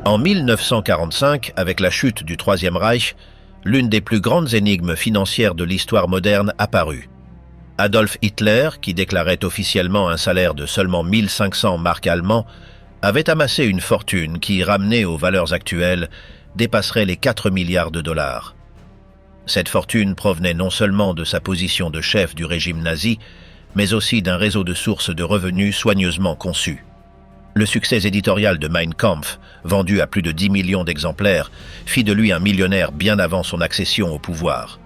En 1945, avec la chute du Troisième Reich, l'une des plus grandes énigmes financières de l'histoire moderne apparut. Adolf Hitler, qui déclarait officiellement un salaire de seulement 1500 marks allemands, avait amassé une fortune qui, ramenée aux valeurs actuelles, dépasserait les 4 milliards de dollars. Cette fortune provenait non seulement de sa position de chef du régime nazi, mais aussi d'un réseau de sources de revenus soigneusement conçu. Le succès éditorial de Mein Kampf, vendu à plus de 10 millions d'exemplaires, fit de lui un millionnaire bien avant son accession au pouvoir.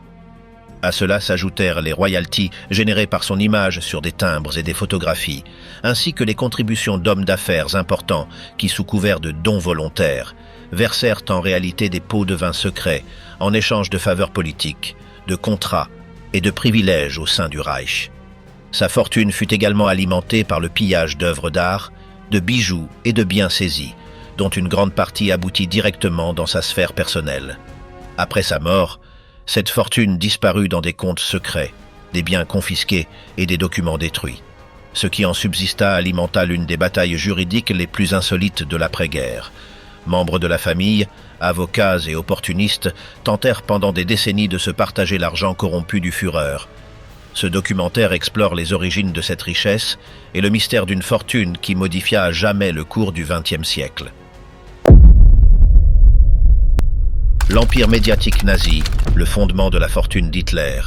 À cela s'ajoutèrent les royalties générées par son image sur des timbres et des photographies, ainsi que les contributions d'hommes d'affaires importants qui, sous couvert de dons volontaires, versèrent en réalité des pots de vin secrets en échange de faveurs politiques, de contrats et de privilèges au sein du Reich. Sa fortune fut également alimentée par le pillage d'œuvres d'art, de bijoux et de biens saisis, dont une grande partie aboutit directement dans sa sphère personnelle. Après sa mort, cette fortune disparut dans des comptes secrets, des biens confisqués et des documents détruits. Ce qui en subsista alimenta l'une des batailles juridiques les plus insolites de l'après-guerre. Membres de la famille, avocats et opportunistes tentèrent pendant des décennies de se partager l'argent corrompu du Führer. Ce documentaire explore les origines de cette richesse et le mystère d'une fortune qui modifia à jamais le cours du XXe siècle. L'empire médiatique nazi, le fondement de la fortune d'Hitler.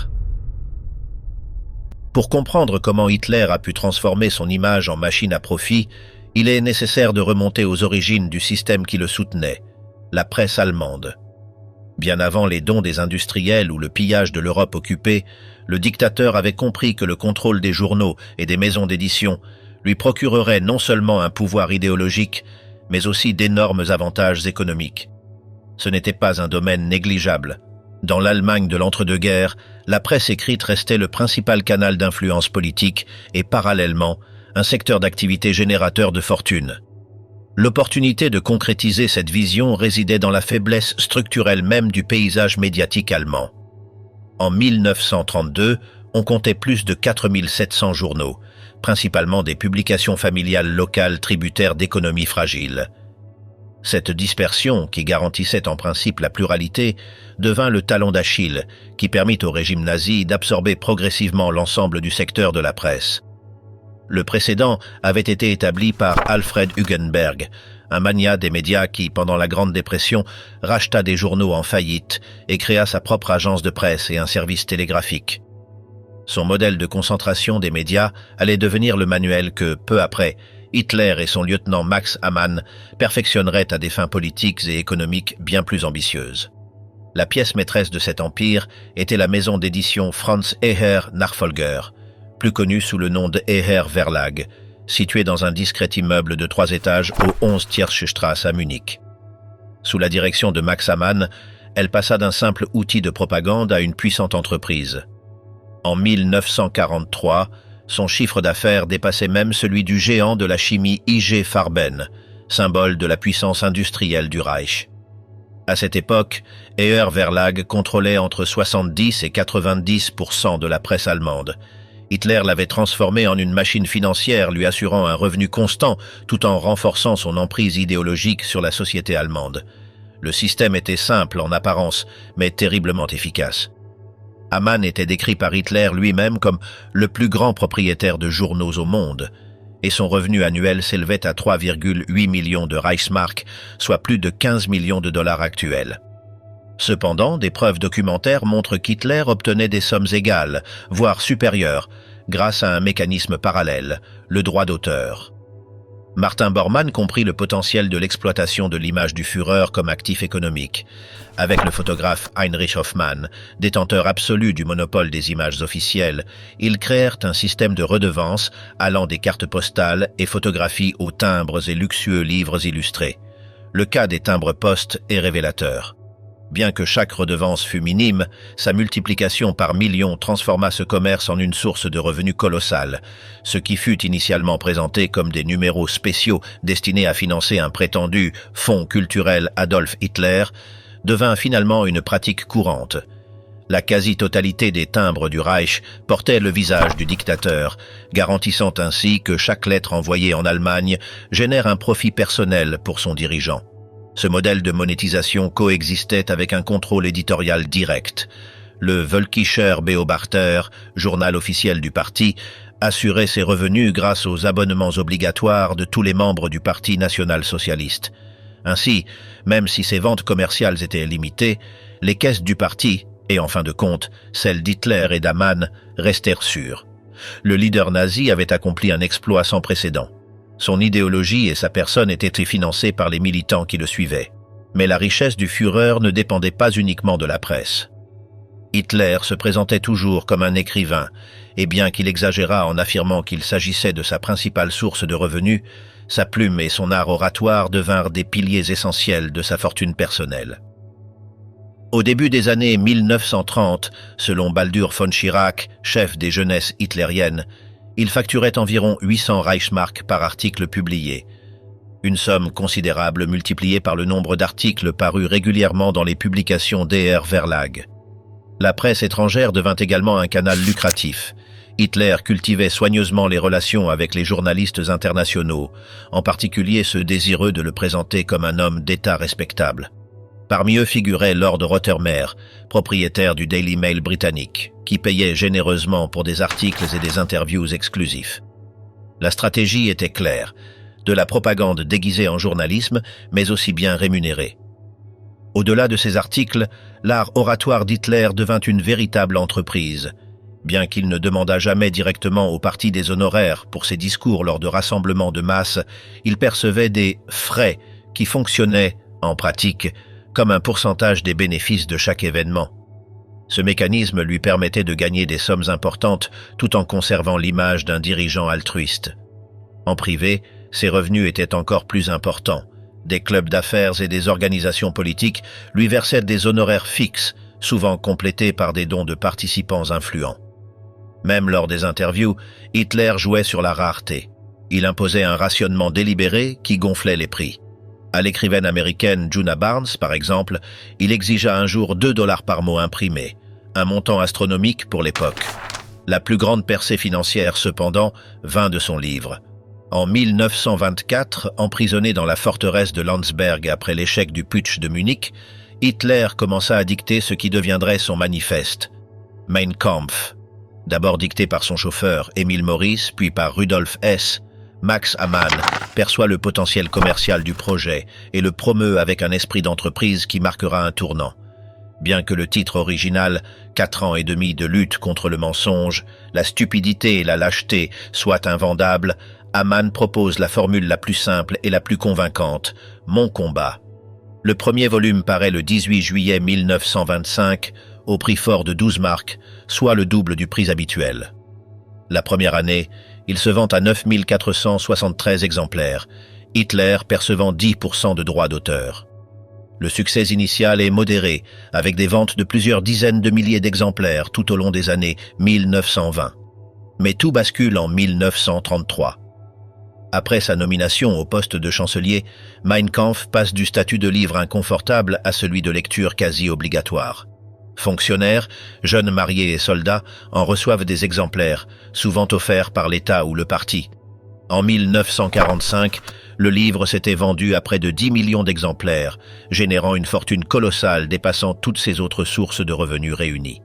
Pour comprendre comment Hitler a pu transformer son image en machine à profit, il est nécessaire de remonter aux origines du système qui le soutenait, la presse allemande. Bien avant les dons des industriels ou le pillage de l'Europe occupée, le dictateur avait compris que le contrôle des journaux et des maisons d'édition lui procurerait non seulement un pouvoir idéologique, mais aussi d'énormes avantages économiques. Ce n'était pas un domaine négligeable. Dans l'Allemagne de l'entre-deux-guerres, la presse écrite restait le principal canal d'influence politique et, parallèlement, un secteur d'activité générateur de fortune. L'opportunité de concrétiser cette vision résidait dans la faiblesse structurelle même du paysage médiatique allemand. En 1932, on comptait plus de 4700 journaux, principalement des publications familiales locales tributaires d'économies fragiles. Cette dispersion, qui garantissait en principe la pluralité, devint le talon d'Achille, qui permit au régime nazi d'absorber progressivement l'ensemble du secteur de la presse. Le précédent avait été établi par Alfred Hugenberg, un magnat des médias qui, pendant la Grande Dépression, racheta des journaux en faillite et créa sa propre agence de presse et un service télégraphique. Son modèle de concentration des médias allait devenir le manuel que, peu après, Hitler et son lieutenant Max Amann perfectionneraient à des fins politiques et économiques bien plus ambitieuses. La pièce maîtresse de cet empire était la maison d'édition Franz Eher Nachfolger, plus connue sous le nom de Eher Verlag, située dans un discret immeuble de 3 étages au 11 Tierschestrasse à Munich. Sous la direction de Max Amann, elle passa d'un simple outil de propagande à une puissante entreprise. En 1943, son chiffre d'affaires dépassait même celui du géant de la chimie IG Farben, symbole de la puissance industrielle du Reich. À cette époque, Eher Verlag contrôlait entre 70 et 90% de la presse allemande. Hitler l'avait transformé en une machine financière lui assurant un revenu constant tout en renforçant son emprise idéologique sur la société allemande. Le système était simple en apparence, mais terriblement efficace. Amann était décrit par Hitler lui-même comme le plus grand propriétaire de journaux au monde, et son revenu annuel s'élevait à 3,8 millions de Reichsmark, soit plus de 15 millions de dollars actuels. Cependant, des preuves documentaires montrent qu'Hitler obtenait des sommes égales, voire supérieures, grâce à un mécanisme parallèle, le droit d'auteur. Martin Bormann comprit le potentiel de l'exploitation de l'image du Führer comme actif économique. Avec le photographe Heinrich Hoffmann, détenteur absolu du monopole des images officielles, ils créèrent un système de redevances allant des cartes postales et photographies aux timbres et luxueux livres illustrés. Le cas des timbres-poste est révélateur. Bien que chaque redevance fût minime, sa multiplication par millions transforma ce commerce en une source de revenus colossale, ce qui fut initialement présenté comme des numéros spéciaux destinés à financer un prétendu « fonds culturel Adolf Hitler », devint finalement une pratique courante. La quasi-totalité des timbres du Reich portait le visage du dictateur, garantissant ainsi que chaque lettre envoyée en Allemagne génère un profit personnel pour son dirigeant. Ce modèle de monétisation coexistait avec un contrôle éditorial direct. Le Völkischer Beobachter, journal officiel du parti, assurait ses revenus grâce aux abonnements obligatoires de tous les membres du Parti national-socialiste. Ainsi, même si ses ventes commerciales étaient limitées, les caisses du parti, et en fin de compte, celles d'Hitler et d'Hamann, restèrent sûres. Le leader nazi avait accompli un exploit sans précédent. Son idéologie et sa personne étaient financées par les militants qui le suivaient. Mais la richesse du Führer ne dépendait pas uniquement de la presse. Hitler se présentait toujours comme un écrivain, et bien qu'il exagérât en affirmant qu'il s'agissait de sa principale source de revenus, sa plume et son art oratoire devinrent des piliers essentiels de sa fortune personnelle. Au début des années 1930, selon Baldur von Schirach, chef des jeunesses hitlériennes, il facturait environ 800 Reichsmark par article publié. Une somme considérable multipliée par le nombre d'articles parus régulièrement dans les publications DR Verlag. La presse étrangère devint également un canal lucratif. Hitler cultivait soigneusement les relations avec les journalistes internationaux, en particulier ceux désireux de le présenter comme un homme d'État respectable. Parmi eux figurait Lord Rothermere, propriétaire du Daily Mail britannique, qui payait généreusement pour des articles et des interviews exclusifs. La stratégie était claire, de la propagande déguisée en journalisme, mais aussi bien rémunérée. Au-delà de ces articles, l'art oratoire d'Hitler devint une véritable entreprise. Bien qu'il ne demandât jamais directement au parti des honoraires pour ses discours lors de rassemblements de masse, il percevait des « frais » qui fonctionnaient, en pratique, comme un pourcentage des bénéfices de chaque événement. Ce mécanisme lui permettait de gagner des sommes importantes tout en conservant l'image d'un dirigeant altruiste. En privé, ses revenus étaient encore plus importants. Des clubs d'affaires et des organisations politiques lui versaient des honoraires fixes, souvent complétés par des dons de participants influents. Même lors des interviews, Hitler jouait sur la rareté. Il imposait un rationnement délibéré qui gonflait les prix. À l'écrivaine américaine Juna Barnes, par exemple, il exigea un jour 2 $ par mot imprimé, un montant astronomique pour l'époque. La plus grande percée financière, cependant, vint de son livre. En 1924, emprisonné dans la forteresse de Landsberg après l'échec du putsch de Munich, Hitler commença à dicter ce qui deviendrait son manifeste, Mein Kampf. D'abord dicté par son chauffeur, Emil Morris, puis par Rudolf Hess, Max Amann perçoit le potentiel commercial du projet et le promeut avec un esprit d'entreprise qui marquera un tournant. Bien que le titre original, 4 ans et demi de lutte contre le mensonge, la stupidité et la lâcheté, soit invendable, Amann propose la formule la plus simple et la plus convaincante, Mon combat. Le premier volume paraît le 18 juillet 1925, au prix fort de 12 marks, soit le double du prix habituel. La première année, il se vend à 9 473 exemplaires, Hitler percevant 10% de droits d'auteur. Le succès initial est modéré, avec des ventes de plusieurs dizaines de milliers d'exemplaires tout au long des années 1920. Mais tout bascule en 1933. Après sa nomination au poste de chancelier, Mein Kampf passe du statut de livre inconfortable à celui de lecture quasi obligatoire. Fonctionnaires, jeunes mariés et soldats en reçoivent des exemplaires, souvent offerts par l'État ou le parti. En 1945, le livre s'était vendu à près de 10 millions d'exemplaires, générant une fortune colossale dépassant toutes ses autres sources de revenus réunies.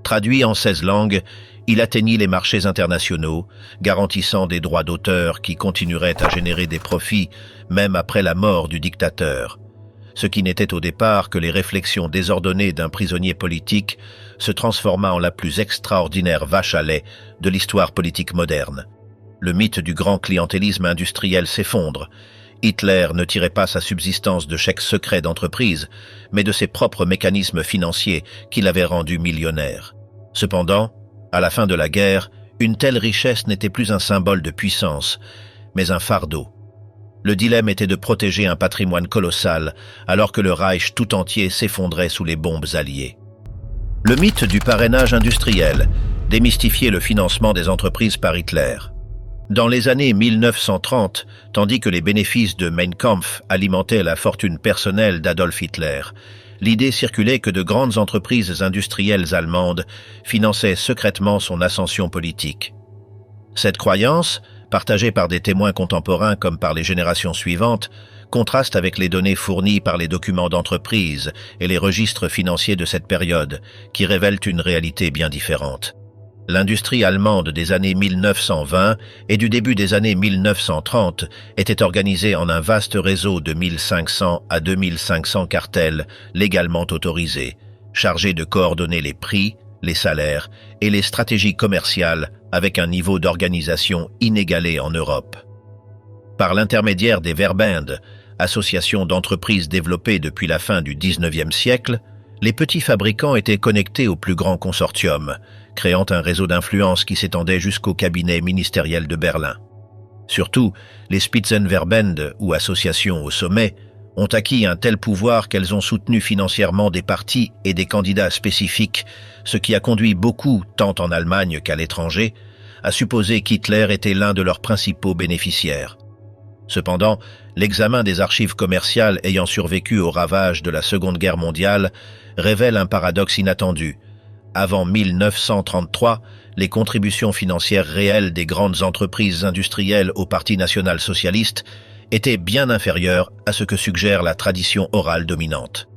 Traduit en 16 langues, il atteignit les marchés internationaux, garantissant des droits d'auteur qui continueraient à générer des profits même après la mort du dictateur. Ce qui n'était au départ que les réflexions désordonnées d'un prisonnier politique se transforma en la plus extraordinaire vache à lait de l'histoire politique moderne. Le mythe du grand clientélisme industriel s'effondre. Hitler ne tirait pas sa subsistance de chèques secrets d'entreprise, mais de ses propres mécanismes financiers qui l'avaient rendu millionnaire. Cependant, à la fin de la guerre, une telle richesse n'était plus un symbole de puissance, mais un fardeau. Le dilemme était de protéger un patrimoine colossal, alors que le Reich tout entier s'effondrait sous les bombes alliées. Le mythe du parrainage industriel démystifiait le financement des entreprises par Hitler. Dans les années 1930, tandis que les bénéfices de Mein Kampf alimentaient la fortune personnelle d'Adolf Hitler, l'idée circulait que de grandes entreprises industrielles allemandes finançaient secrètement son ascension politique. Cette croyance, partagée par des témoins contemporains comme par les générations suivantes, contraste avec les données fournies par les documents d'entreprise et les registres financiers de cette période, qui révèlent une réalité bien différente. L'industrie allemande des années 1920 et du début des années 1930 était organisée en un vaste réseau de 1500 à 2500 cartels légalement autorisés, chargés de coordonner les prix, les salaires et les stratégies commerciales avec un niveau d'organisation inégalé en Europe. Par l'intermédiaire des Verbände, associations d'entreprises développées depuis la fin du XIXe siècle, les petits fabricants étaient connectés au plus grand consortium, créant un réseau d'influence qui s'étendait jusqu'au cabinet ministériel de Berlin. Surtout, les Spitzenverbände, ou associations au sommet, ont acquis un tel pouvoir qu'elles ont soutenu financièrement des partis et des candidats spécifiques, ce qui a conduit beaucoup, tant en Allemagne qu'à l'étranger, à supposer qu'Hitler était l'un de leurs principaux bénéficiaires. Cependant, l'examen des archives commerciales ayant survécu aux ravages de la Seconde Guerre mondiale révèle un paradoxe inattendu. Avant 1933, les contributions financières réelles des grandes entreprises industrielles au Parti national-socialiste étaient bien inférieures à ce que suggère la tradition orale dominante.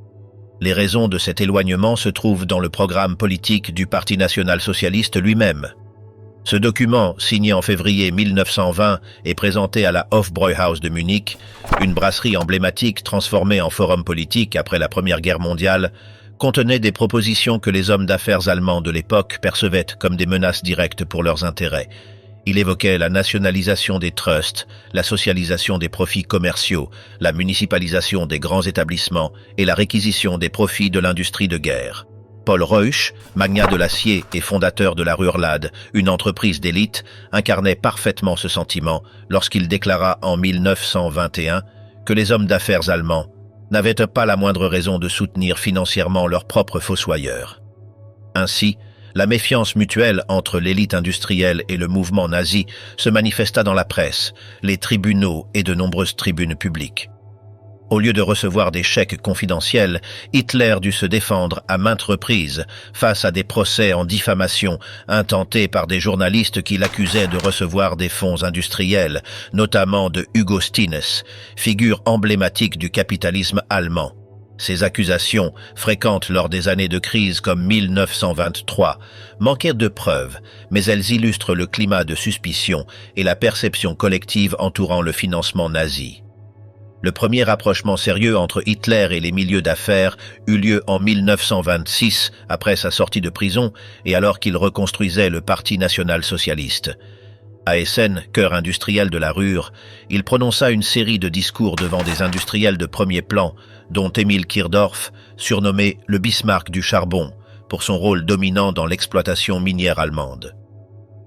Les raisons de cet éloignement se trouvent dans le programme politique du Parti national-socialiste lui-même. Ce document, signé en février 1920 et présenté à la Hofbräuhaus de Munich, une brasserie emblématique transformée en forum politique après la Première Guerre mondiale, contenait des propositions que les hommes d'affaires allemands de l'époque percevaient comme des menaces directes pour leurs intérêts. Il évoquait la nationalisation des trusts, la socialisation des profits commerciaux, la municipalisation des grands établissements et la réquisition des profits de l'industrie de guerre. Paul Reusch, magnat de l'acier et fondateur de la Rührlade, une entreprise d'élite, incarnait parfaitement ce sentiment lorsqu'il déclara en 1921 que les hommes d'affaires allemands n'avaient pas la moindre raison de soutenir financièrement leurs propres fossoyeurs. Ainsi, la méfiance mutuelle entre l'élite industrielle et le mouvement nazi se manifesta dans la presse, les tribunaux et de nombreuses tribunes publiques. Au lieu de recevoir des chèques confidentiels, Hitler dut se défendre à maintes reprises face à des procès en diffamation intentés par des journalistes qui l'accusaient de recevoir des fonds industriels, notamment de Hugo Stinnes, figure emblématique du capitalisme allemand. Ces accusations, fréquentes lors des années de crise comme 1923, manquaient de preuves, mais elles illustrent le climat de suspicion et la perception collective entourant le financement nazi. Le premier rapprochement sérieux entre Hitler et les milieux d'affaires eut lieu en 1926, après sa sortie de prison et alors qu'il reconstruisait le Parti national-socialiste. À Essen, cœur industriel de la Ruhr, il prononça une série de discours devant des industriels de premier plan, dont Emil Kirdorf, surnommé le Bismarck du charbon, pour son rôle dominant dans l'exploitation minière allemande.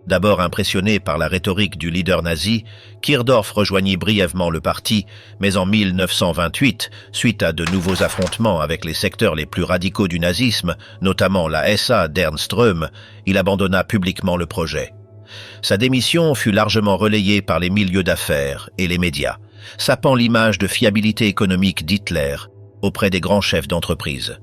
D'abord impressionné par la rhétorique du leader nazi, Kirdorf rejoignit brièvement le parti, mais en 1928, suite à de nouveaux affrontements avec les secteurs les plus radicaux du nazisme, notamment la SA d'Ernst Röhm, il abandonna publiquement le projet. Sa démission fut largement relayée par les milieux d'affaires et les médias, sapant l'image de fiabilité économique d'Hitler auprès des grands chefs d'entreprise.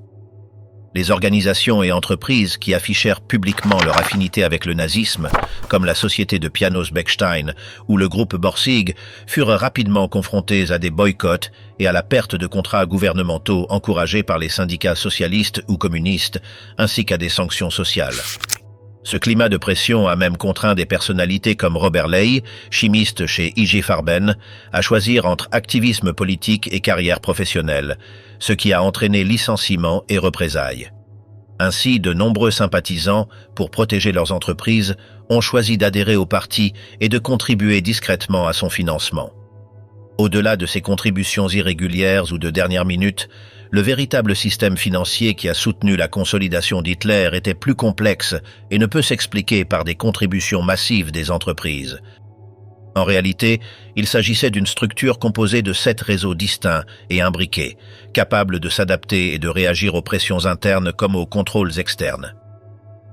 Les organisations et entreprises qui affichèrent publiquement leur affinité avec le nazisme, comme la société de pianos Bechstein ou le groupe Borsig, furent rapidement confrontées à des boycotts et à la perte de contrats gouvernementaux encouragés par les syndicats socialistes ou communistes, ainsi qu'à des sanctions sociales. Ce climat de pression a même contraint des personnalités comme Robert Ley, chimiste chez IG Farben, à choisir entre activisme politique et carrière professionnelle, ce qui a entraîné licenciements et représailles. Ainsi, de nombreux sympathisants, pour protéger leurs entreprises, ont choisi d'adhérer au parti et de contribuer discrètement à son financement. Au-delà de ces contributions irrégulières ou de dernière minute, le véritable système financier qui a soutenu la consolidation d'Hitler était plus complexe et ne peut s'expliquer par des contributions massives des entreprises. En réalité, il s'agissait d'une structure composée de 7 réseaux distincts et imbriqués, capables de s'adapter et de réagir aux pressions internes comme aux contrôles externes.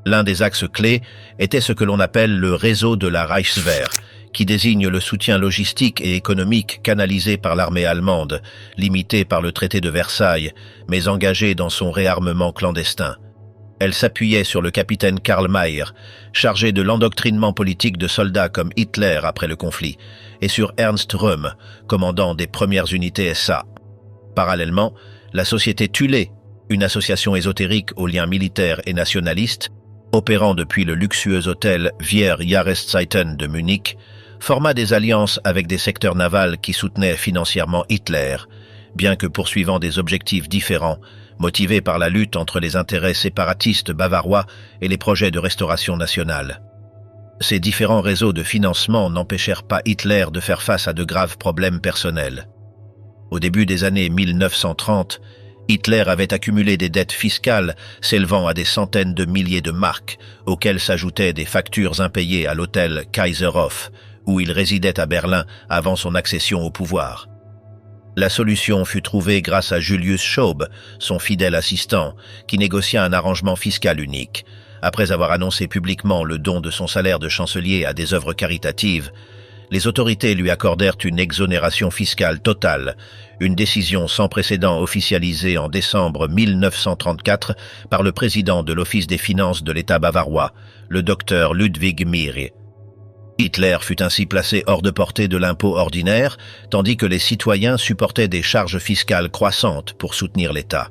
L'un des axes clés était ce que l'on appelle le réseau de la Reichswehr, qui désigne le soutien logistique et économique canalisé par l'armée allemande, limité par le traité de Versailles, mais engagé dans son réarmement clandestin. Elle s'appuyait sur le capitaine Karl Mayr, chargé de l'endoctrinement politique de soldats comme Hitler après le conflit, et sur Ernst Röhm, commandant des premières unités SA. Parallèlement, la société Thule, une association ésotérique aux liens militaires et nationalistes, opérant depuis le luxueux hôtel Vier Jahreszeiten de Munich, forma des alliances avec des secteurs navals qui soutenaient financièrement Hitler, bien que poursuivant des objectifs différents, motivés par la lutte entre les intérêts séparatistes bavarois et les projets de restauration nationale. Ces différents réseaux de financement n'empêchèrent pas Hitler de faire face à de graves problèmes personnels. Au début des années 1930, Hitler avait accumulé des dettes fiscales s'élevant à des centaines de milliers de marks, auxquelles s'ajoutaient des factures impayées à l'hôtel Kaiserhof, où il résidait à Berlin avant son accession au pouvoir. La solution fut trouvée grâce à Julius Schaub, son fidèle assistant, qui négocia un arrangement fiscal unique. Après avoir annoncé publiquement le don de son salaire de chancelier à des œuvres caritatives, les autorités lui accordèrent une exonération fiscale totale, une décision sans précédent officialisée en décembre 1934 par le président de l'Office des finances de l'État bavarois, le docteur Ludwig Mir. Hitler fut ainsi placé hors de portée de l'impôt ordinaire, tandis que les citoyens supportaient des charges fiscales croissantes pour soutenir l'État.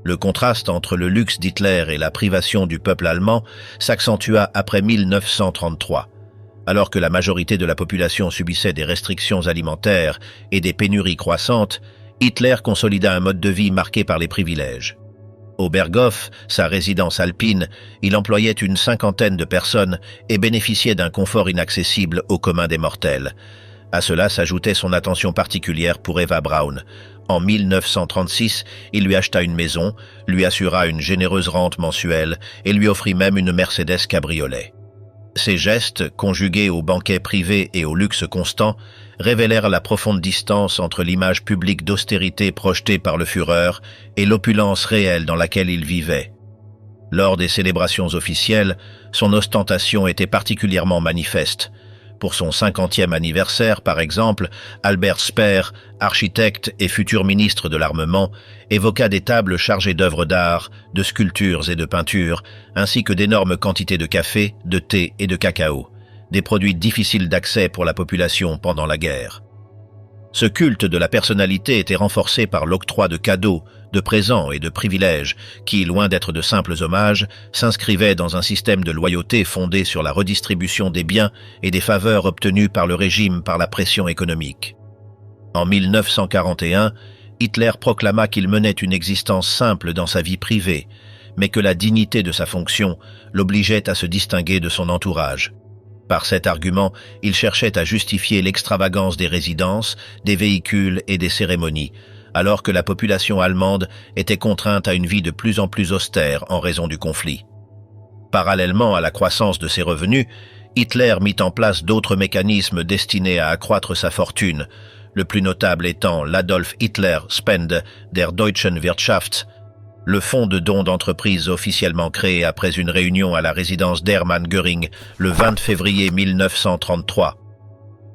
Le contraste entre le luxe d'Hitler et la privation du peuple allemand s'accentua après 1933. Alors que la majorité de la population subissait des restrictions alimentaires et des pénuries croissantes, Hitler consolida un mode de vie marqué par les privilèges. Au Berghof, sa résidence alpine, il employait une cinquantaine de personnes et bénéficiait d'un confort inaccessible au commun des mortels. À cela s'ajoutait son attention particulière pour Eva Braun. En 1936, il lui acheta une maison, lui assura une généreuse rente mensuelle et lui offrit même une Mercedes cabriolet. Ces gestes, conjugués aux banquets privés et au luxe constant, révélèrent la profonde distance entre l'image publique d'austérité projetée par le Führer et l'opulence réelle dans laquelle il vivait. Lors des célébrations officielles, son ostentation était particulièrement manifeste. Pour son 50e anniversaire, par exemple, Albert Speer, architecte et futur ministre de l'Armement, évoqua des tables chargées d'œuvres d'art, de sculptures et de peintures, ainsi que d'énormes quantités de café, de thé et de cacao, des produits difficiles d'accès pour la population pendant la guerre. Ce culte de la personnalité était renforcé par l'octroi de cadeaux, de présents et de privilèges qui, loin d'être de simples hommages, s'inscrivaient dans un système de loyauté fondé sur la redistribution des biens et des faveurs obtenues par le régime par la pression économique. En 1941, Hitler proclama qu'il menait une existence simple dans sa vie privée, mais que la dignité de sa fonction l'obligeait à se distinguer de son entourage. Par cet argument, il cherchait à justifier l'extravagance des résidences, des véhicules et des cérémonies, alors que la population allemande était contrainte à une vie de plus en plus austère en raison du conflit. Parallèlement à la croissance de ses revenus, Hitler mit en place d'autres mécanismes destinés à accroître sa fortune, le plus notable étant l'Adolf Hitler Spende der Deutschen Wirtschaft, le fonds de dons d'entreprise officiellement créé après une réunion à la résidence d'Hermann Göring le 20 février 1933.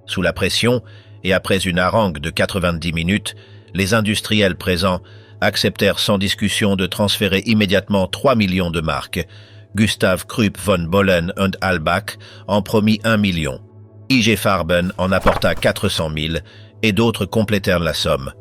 Sous la pression, et après une harangue de 90 minutes, les industriels présents acceptèrent sans discussion de transférer immédiatement 3 millions de marks. Gustav Krupp von Bohlen und Albach en promit 1 million. IG Farben en apporta 400 000 et d'autres complétèrent la somme.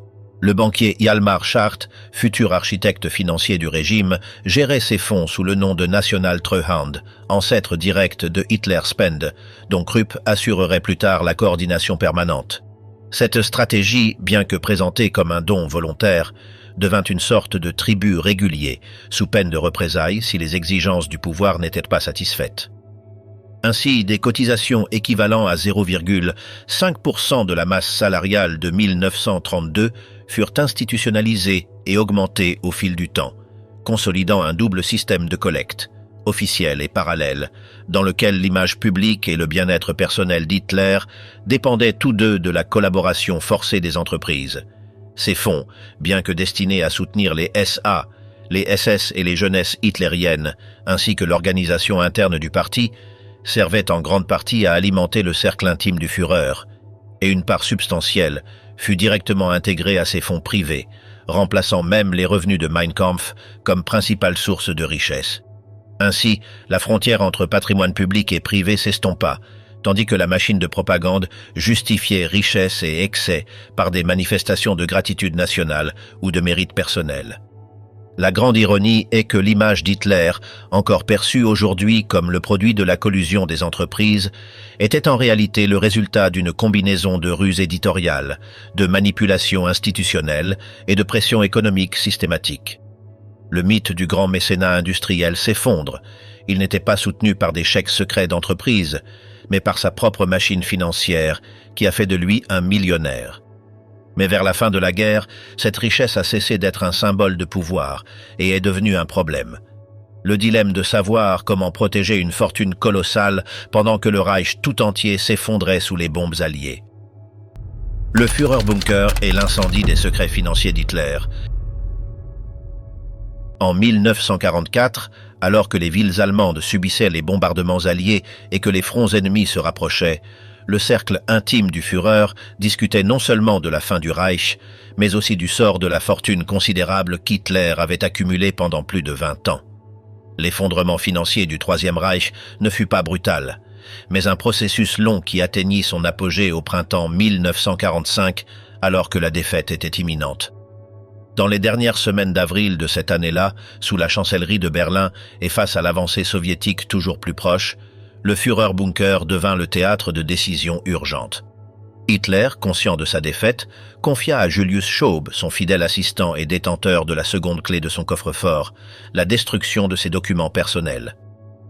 Le banquier Hjalmar Schacht, futur architecte financier du régime, gérait ses fonds sous le nom de National Treuhand, ancêtre direct de Hitler Spende, dont Krupp assurerait plus tard la coordination permanente. Cette stratégie, bien que présentée comme un don volontaire, devint une sorte de tribut régulier, sous peine de représailles si les exigences du pouvoir n'étaient pas satisfaites. Ainsi, des cotisations équivalent à 0,5% de la masse salariale de 1932 furent institutionnalisées et augmentées au fil du temps, consolidant un double système de collecte, officiel et parallèle, dans lequel l'image publique et le bien-être personnel d'Hitler dépendaient tous deux de la collaboration forcée des entreprises. Ces fonds, bien que destinés à soutenir les SA, les SS et les jeunesses hitlériennes, ainsi que l'organisation interne du parti, servait en grande partie à alimenter le cercle intime du Führer, et une part substantielle fut directement intégrée à ses fonds privés, remplaçant même les revenus de Mein Kampf comme principale source de richesse. Ainsi, la frontière entre patrimoine public et privé s'estompa, tandis que la machine de propagande justifiait richesse et excès par des manifestations de gratitude nationale ou de mérite personnel. La grande ironie est que l'image d'Hitler, encore perçue aujourd'hui comme le produit de la collusion des entreprises, était en réalité le résultat d'une combinaison de ruses éditoriales, de manipulations institutionnelles et de pressions économiques systématiques. Le mythe du grand mécénat industriel s'effondre. Il n'était pas soutenu par des chèques secrets d'entreprise, mais par sa propre machine financière qui a fait de lui un millionnaire. Mais vers la fin de la guerre, cette richesse a cessé d'être un symbole de pouvoir et est devenue un problème. Le dilemme de savoir comment protéger une fortune colossale pendant que le Reich tout entier s'effondrait sous les bombes alliées. Le Führerbunker est l'incendie des secrets financiers d'Hitler. En 1944, alors que les villes allemandes subissaient les bombardements alliés et que les fronts ennemis se rapprochaient, le cercle intime du Führer discutait non seulement de la fin du Reich, mais aussi du sort de la fortune considérable qu'Hitler avait accumulée pendant plus de 20 ans. L'effondrement financier du Troisième Reich ne fut pas brutal, mais un processus long qui atteignit son apogée au printemps 1945, alors que la défaite était imminente. Dans les dernières semaines d'avril de cette année-là, sous la chancellerie de Berlin et face à l'avancée soviétique toujours plus proche, le Führerbunker devint le théâtre de décisions urgentes. Hitler, conscient de sa défaite, confia à Julius Schaub, son fidèle assistant et détenteur de la seconde clé de son coffre-fort, la destruction de ses documents personnels.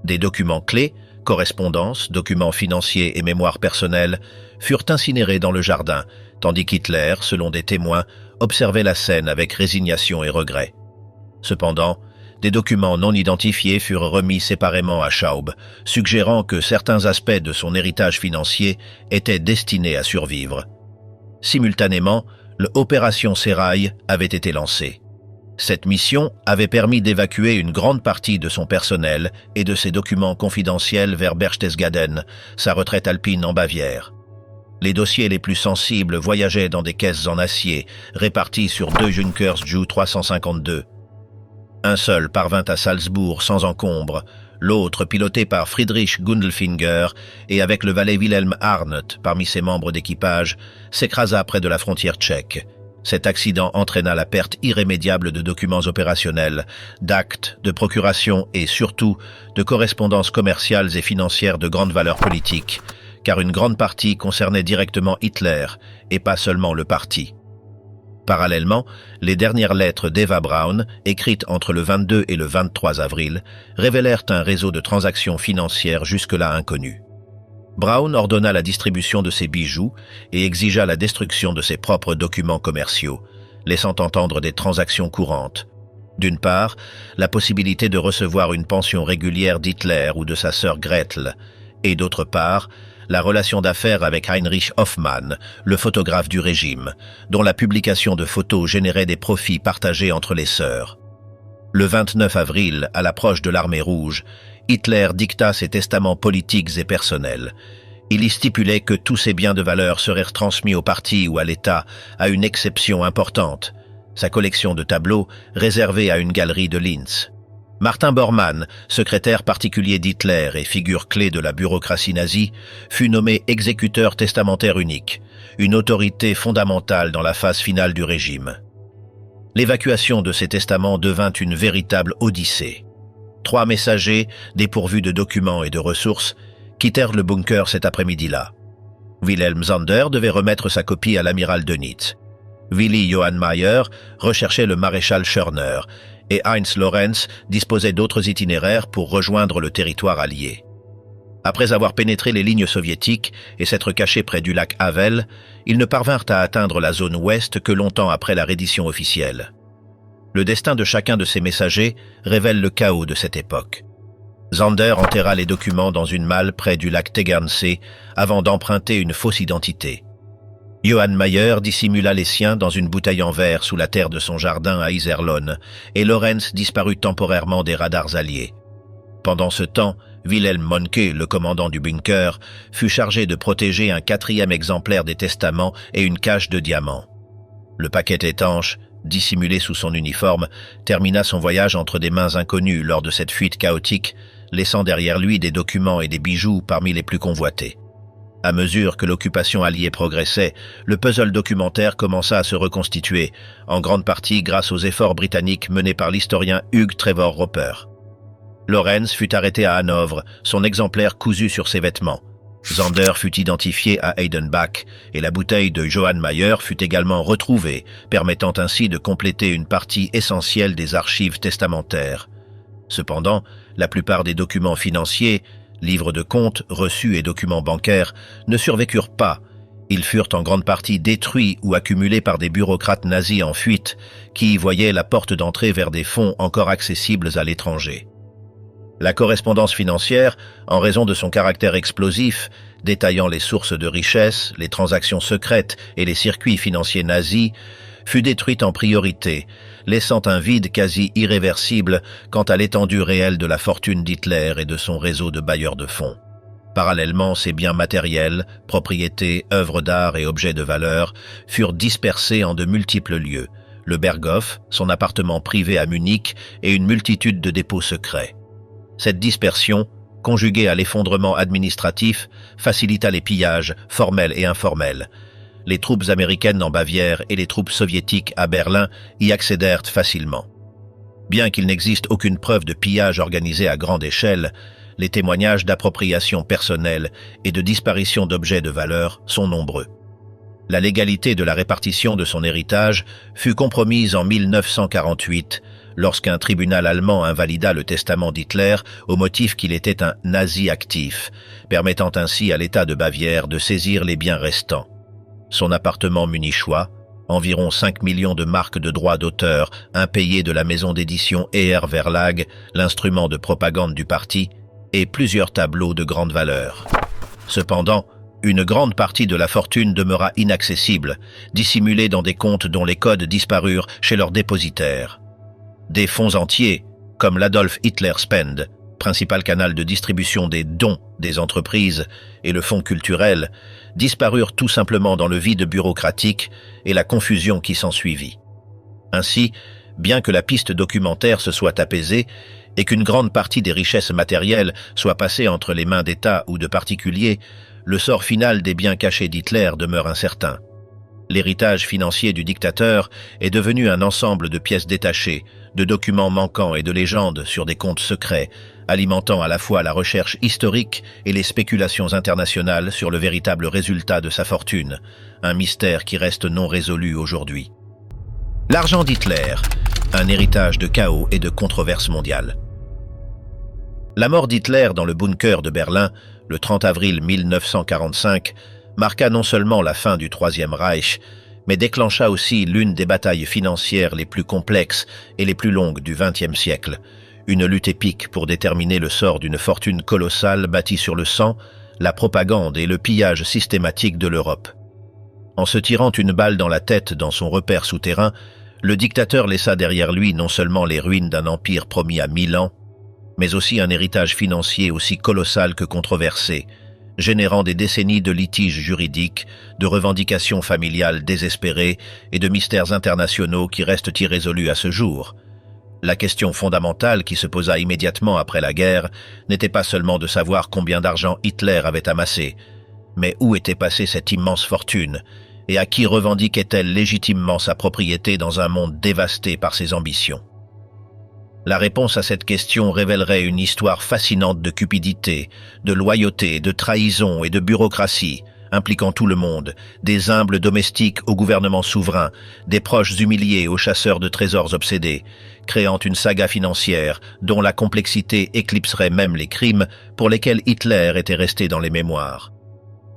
Des documents clés, correspondances, documents financiers et mémoires personnelles, furent incinérés dans le jardin, tandis qu'Hitler, selon des témoins, observait la scène avec résignation et regret. Cependant, des documents non identifiés furent remis séparément à Schaub, suggérant que certains aspects de son héritage financier étaient destinés à survivre. Simultanément, l'opération Serail avait été lancée. Cette mission avait permis d'évacuer une grande partie de son personnel et de ses documents confidentiels vers Berchtesgaden, sa retraite alpine en Bavière. Les dossiers les plus sensibles voyageaient dans des caisses en acier, réparties sur 2 Junkers Ju 352. Un seul parvint à Salzbourg sans encombre, l'autre, piloté par Friedrich Gundelfinger et avec le valet Wilhelm Arndt parmi ses membres d'équipage, s'écrasa près de la frontière tchèque. Cet accident entraîna la perte irrémédiable de documents opérationnels, d'actes, de procuration et surtout de correspondances commerciales et financières de grande valeur politique, car une grande partie concernait directement Hitler et pas seulement le parti. Parallèlement, les dernières lettres d'Eva Braun, écrites entre le 22 et le 23 avril, révélèrent un réseau de transactions financières jusque-là inconnu. Braun ordonna la distribution de ses bijoux et exigea la destruction de ses propres documents commerciaux, laissant entendre des transactions courantes. D'une part, la possibilité de recevoir une pension régulière d'Hitler ou de sa sœur Gretel, et d'autre part, la relation d'affaires avec Heinrich Hoffmann, le photographe du régime, dont la publication de photos générait des profits partagés entre les sœurs. Le 29 avril, à l'approche de l'Armée rouge, Hitler dicta ses testaments politiques et personnels. Il y stipulait que tous ses biens de valeur seraient transmis au parti ou à l'État, à une exception importante, sa collection de tableaux réservée à une galerie de Linz. Martin Bormann, secrétaire particulier d'Hitler et figure clé de la bureaucratie nazie, fut nommé exécuteur testamentaire unique, une autorité fondamentale dans la phase finale du régime. L'évacuation de ces testaments devint une véritable odyssée. 3 messagers, dépourvus de documents et de ressources, quittèrent le bunker cet après-midi-là. Wilhelm Zander devait remettre sa copie à l'amiral Dönitz. Willy Johann Mayer recherchait le maréchal Schörner, et Heinz Lorenz disposait d'autres itinéraires pour rejoindre le territoire allié. Après avoir pénétré les lignes soviétiques et s'être cachés près du lac Havel, ils ne parvinrent à atteindre la zone ouest que longtemps après la reddition officielle. Le destin de chacun de ces messagers révèle le chaos de cette époque. Zander enterra les documents dans une malle près du lac Tegernsee avant d'emprunter une fausse identité. Johann Mayer dissimula les siens dans une bouteille en verre sous la terre de son jardin à Iserlohn, et Lorenz disparut temporairement des radars alliés. Pendant ce temps, Wilhelm Mohnke, le commandant du bunker, fut chargé de protéger un 4e exemplaire des testaments et une cache de diamants. Le paquet étanche dissimulé sous son uniforme, termina son voyage entre des mains inconnues lors de cette fuite chaotique, laissant derrière lui des documents et des bijoux parmi les plus convoités. À mesure que l'occupation alliée progressait, le puzzle documentaire commença à se reconstituer, en grande partie grâce aux efforts britanniques menés par l'historien Hugh Trevor Roper. Lorenz fut arrêté à Hanovre, son exemplaire cousu sur ses vêtements. Zander fut identifié à Heidenbach et la bouteille de Johann Mayer fut également retrouvée, permettant ainsi de compléter une partie essentielle des archives testamentaires. Cependant, la plupart des documents financiers, livres de comptes, reçus et documents bancaires, ne survécurent pas. Ils furent en grande partie détruits ou accumulés par des bureaucrates nazis en fuite qui y voyaient la porte d'entrée vers des fonds encore accessibles à l'étranger. La correspondance financière, en raison de son caractère explosif, détaillant les sources de richesse, les transactions secrètes et les circuits financiers nazis, fut détruite en priorité, laissant un vide quasi irréversible quant à l'étendue réelle de la fortune d'Hitler et de son réseau de bailleurs de fonds. Parallèlement, ses biens matériels, propriétés, œuvres d'art et objets de valeur furent dispersés en de multiples lieux, le Berghof, son appartement privé à Munich et une multitude de dépôts secrets. Cette dispersion, conjuguée à l'effondrement administratif, facilita les pillages, formels et informels. Les troupes américaines en Bavière et les troupes soviétiques à Berlin y accédèrent facilement. Bien qu'il n'existe aucune preuve de pillage organisé à grande échelle, les témoignages d'appropriation personnelle et de disparition d'objets de valeur sont nombreux. La légalité de la répartition de son héritage fut compromise en 1948 lorsqu'un tribunal allemand invalida le testament d'Hitler au motif qu'il était un nazi actif, permettant ainsi à l'État de Bavière de saisir les biens restants. Son appartement munichois, environ 5 millions de marques de droits d'auteur impayés de la maison d'édition ER Verlag, l'instrument de propagande du parti, et plusieurs tableaux de grande valeur. Cependant, une grande partie de la fortune demeura inaccessible, dissimulée dans des comptes dont les codes disparurent chez leurs dépositaires. Des fonds entiers, comme l'Adolf Hitler Spende, principal canal de distribution des dons des entreprises, et le fonds culturel, disparurent tout simplement dans le vide bureaucratique et la confusion qui s'ensuivit. Ainsi, bien que la piste documentaire se soit apaisée et qu'une grande partie des richesses matérielles soit passée entre les mains d'États ou de particuliers, le sort final des biens cachés d'Hitler demeure incertain. L'héritage financier du dictateur est devenu un ensemble de pièces détachées, de documents manquants et de légendes sur des comptes secrets, alimentant à la fois la recherche historique et les spéculations internationales sur le véritable résultat de sa fortune, un mystère qui reste non résolu aujourd'hui. L'argent d'Hitler, un héritage de chaos et de controverses mondiales. La mort d'Hitler dans le bunker de Berlin, le 30 avril 1945, marqua non seulement la fin du Troisième Reich, mais déclencha aussi l'une des batailles financières les plus complexes et les plus longues du XXe siècle, une lutte épique pour déterminer le sort d'une fortune colossale bâtie sur le sang, la propagande et le pillage systématique de l'Europe. En se tirant une balle dans la tête dans son repère souterrain, le dictateur laissa derrière lui non seulement les ruines d'un empire promis à 1000 ans, mais aussi un héritage financier aussi colossal que controversé, générant des décennies de litiges juridiques, de revendications familiales désespérées et de mystères internationaux qui restent irrésolus à ce jour. La question fondamentale qui se posa immédiatement après la guerre n'était pas seulement de savoir combien d'argent Hitler avait amassé, mais où était passée cette immense fortune et à qui revendiquait-elle légitimement sa propriété dans un monde dévasté par ses ambitions. La réponse à cette question révélerait une histoire fascinante de cupidité, de loyauté, de trahison et de bureaucratie, impliquant tout le monde, des humbles domestiques au gouvernement souverain, des proches humiliés aux chasseurs de trésors obsédés, créant une saga financière dont la complexité éclipserait même les crimes pour lesquels Hitler était resté dans les mémoires.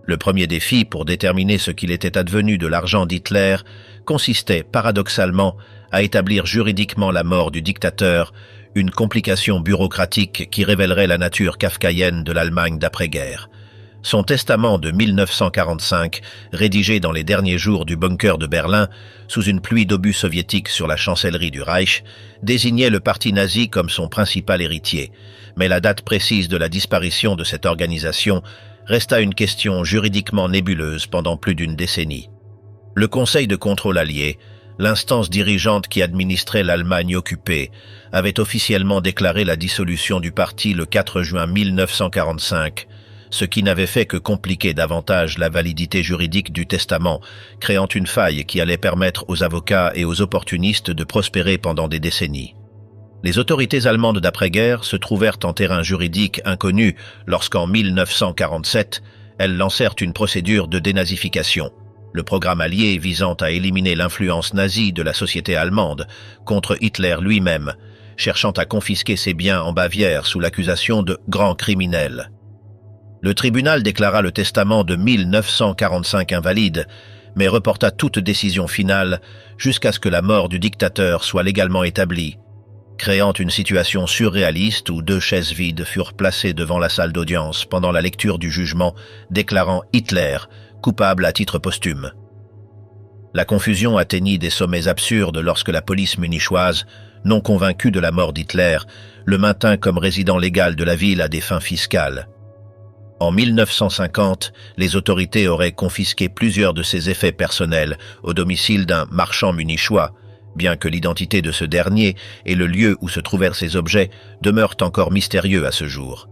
Le premier défi pour déterminer ce qu'il était advenu de l'argent d'Hitler consistait, paradoxalement, à établir juridiquement la mort du dictateur, une complication bureaucratique qui révélerait la nature kafkaïenne de l'Allemagne d'après-guerre. Son testament de 1945, rédigé dans les derniers jours du bunker de Berlin, sous une pluie d'obus soviétiques sur la chancellerie du Reich, désignait le parti nazi comme son principal héritier, mais la date précise de la disparition de cette organisation resta une question juridiquement nébuleuse pendant plus d'une décennie. Le Conseil de contrôle allié, l'instance dirigeante qui administrait l'Allemagne occupée, avait officiellement déclaré la dissolution du parti le 4 juin 1945, ce qui n'avait fait que compliquer davantage la validité juridique du testament, créant une faille qui allait permettre aux avocats et aux opportunistes de prospérer pendant des décennies. Les autorités allemandes d'après-guerre se trouvèrent en terrain juridique inconnu lorsqu'en 1947, elles lancèrent une procédure de dénazification, le programme allié visant à éliminer l'influence nazie de la société allemande contre Hitler lui-même, cherchant à confisquer ses biens en Bavière sous l'accusation de grand criminel. Le tribunal déclara le testament de 1945 invalide, mais reporta toute décision finale jusqu'à ce que la mort du dictateur soit légalement établie, créant une situation surréaliste où 2 chaises vides furent placées devant la salle d'audience pendant la lecture du jugement, déclarant Hitler coupable à titre posthume. La confusion atteignit des sommets absurdes lorsque la police munichoise, non convaincue de la mort d'Hitler, le maintint comme résident légal de la ville à des fins fiscales. En 1950, les autorités auraient confisqué plusieurs de ses effets personnels au domicile d'un marchand munichois, bien que l'identité de ce dernier et le lieu où se trouvèrent ces objets demeurent encore mystérieux à ce jour.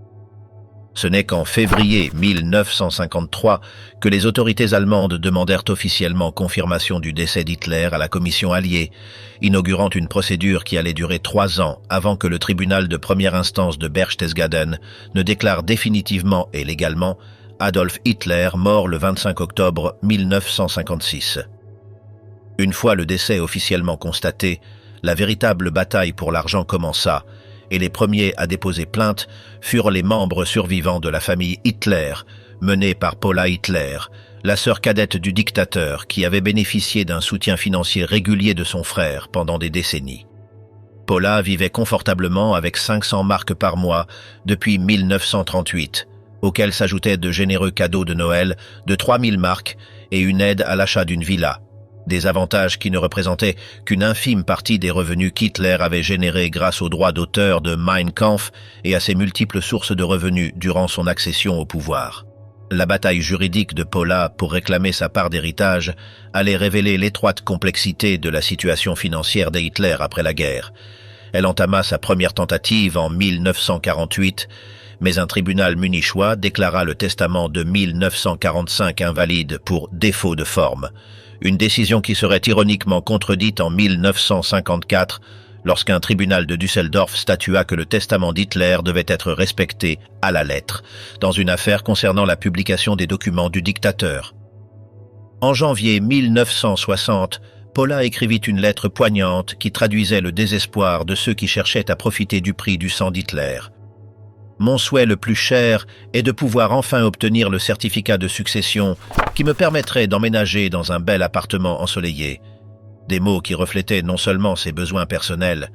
Ce n'est qu'en février 1953 que les autorités allemandes demandèrent officiellement confirmation du décès d'Hitler à la commission alliée, inaugurant une procédure qui allait durer 3 ans avant que le tribunal de première instance de Berchtesgaden ne déclare définitivement et légalement Adolf Hitler mort le 25 octobre 1956. Une fois le décès officiellement constaté, la véritable bataille pour l'argent commença, et les premiers à déposer plainte furent les membres survivants de la famille Hitler, menée par Paula Hitler, la sœur cadette du dictateur qui avait bénéficié d'un soutien financier régulier de son frère pendant des décennies. Paula vivait confortablement avec 500 marks par mois depuis 1938, auxquels s'ajoutaient de généreux cadeaux de Noël de 3000 marks et une aide à l'achat d'une villa. Des avantages qui ne représentaient qu'une infime partie des revenus qu'Hitler avait générés grâce aux droits d'auteur de Mein Kampf et à ses multiples sources de revenus durant son accession au pouvoir. La bataille juridique de Paula pour réclamer sa part d'héritage allait révéler l'étroite complexité de la situation financière de Hitler après la guerre. Elle entama sa première tentative en 1948, mais un tribunal munichois déclara le testament de 1945 invalide pour défaut de forme. Une décision qui serait ironiquement contredite en 1954 lorsqu'un tribunal de Düsseldorf statua que le testament d'Hitler devait être respecté à la lettre, dans une affaire concernant la publication des documents du dictateur. En janvier 1960, Paula écrivit une lettre poignante qui traduisait le désespoir de ceux qui cherchaient à profiter du prix du sang d'Hitler. Mon souhait le plus cher est de pouvoir enfin obtenir le certificat de succession qui me permettrait d'emménager dans un bel appartement ensoleillé. Des mots qui reflétaient non seulement ses besoins personnels,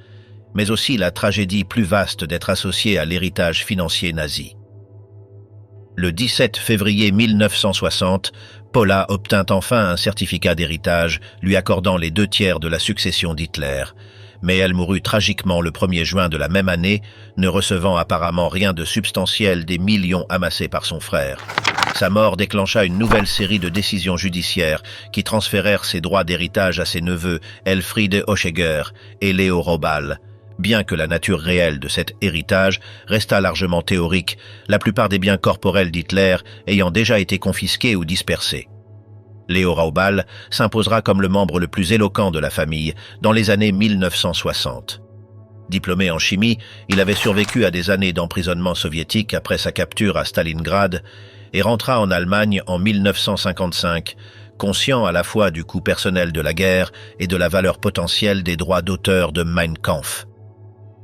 mais aussi la tragédie plus vaste d'être associé à l'héritage financier nazi. Le 17 février 1960, Paula obtint enfin un certificat d'héritage lui accordant les 2/3 de la succession d'Hitler. Mais elle mourut tragiquement le 1er juin de la même année, ne recevant apparemment rien de substantiel des millions amassés par son frère. Sa mort déclencha une nouvelle série de décisions judiciaires qui transférèrent ses droits d'héritage à ses neveux Elfriede Hocheger et Leo Robal. Bien que la nature réelle de cet héritage restât largement théorique, la plupart des biens corporels d'Hitler ayant déjà été confisqués ou dispersés. Leo Raubal s'imposera comme le membre le plus éloquent de la famille dans les années 1960. Diplômé en chimie, il avait survécu à des années d'emprisonnement soviétique après sa capture à Stalingrad et rentra en Allemagne en 1955, conscient à la fois du coût personnel de la guerre et de la valeur potentielle des droits d'auteur de Mein Kampf.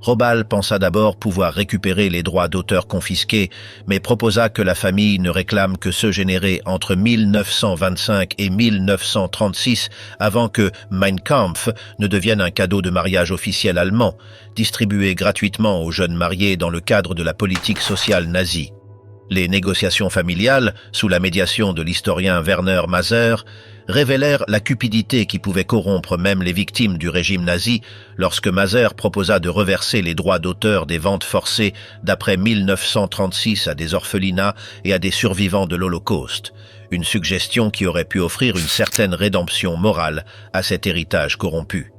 Robal pensa d'abord pouvoir récupérer les droits d'auteur confisqués, mais proposa que la famille ne réclame que ceux générés entre 1925 et 1936 avant que Mein Kampf ne devienne un cadeau de mariage officiel allemand, distribué gratuitement aux jeunes mariés dans le cadre de la politique sociale nazie. Les négociations familiales, sous la médiation de l'historien Werner Maser, révélèrent la cupidité qui pouvait corrompre même les victimes du régime nazi lorsque Maser proposa de reverser les droits d'auteur des ventes forcées d'après 1936 à des orphelinats et à des survivants de l'Holocauste, une suggestion qui aurait pu offrir une certaine rédemption morale à cet héritage corrompu.